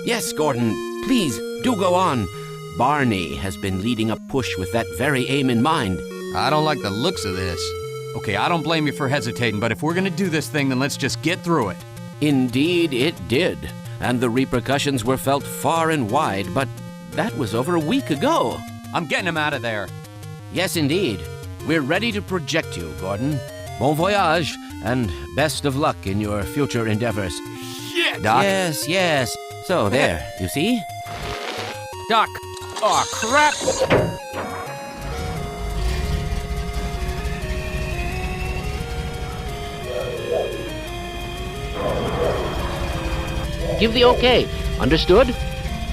Yes, Gordon, please, do go on. Barney has been leading a push with that very aim in mind. I don't like the looks of this. Okay, I don't blame you for hesitating, but if we're gonna do this thing, then let's just get through it. Indeed, it did. And the repercussions were felt far and wide, but that was over a week ago. I'm getting him out of there. Yes, indeed. We're ready to project you, Gordon. Bon voyage, and best of luck in your future endeavors. Shit! Doc? Yes. So, there, you see? Doc! Aw, crap! Give the okay. Understood?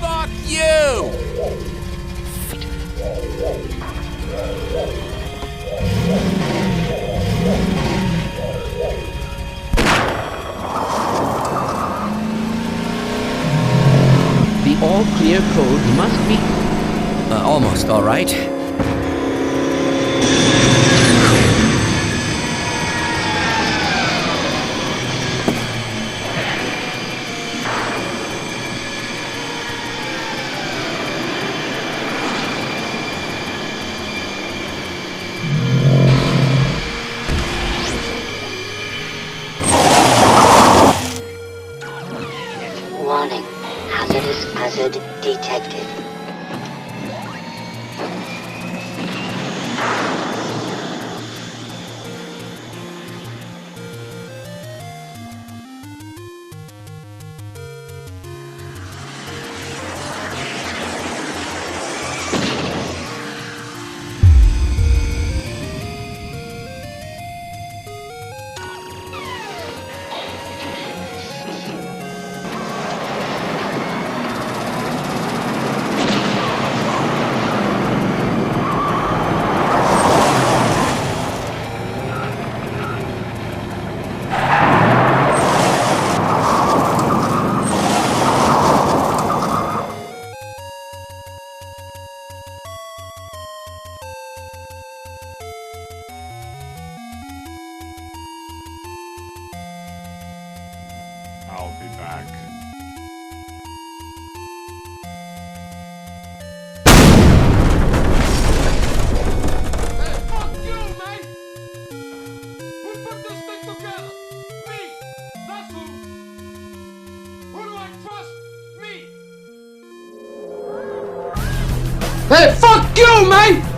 Fuck you! The all-clear code must be... almost all right. Warning. Hazardous hazard detected. I'll be back. Hey, fuck you, mate! Who put this thing together? Me! That's who! Who do I trust? Me! Hey, fuck you, mate!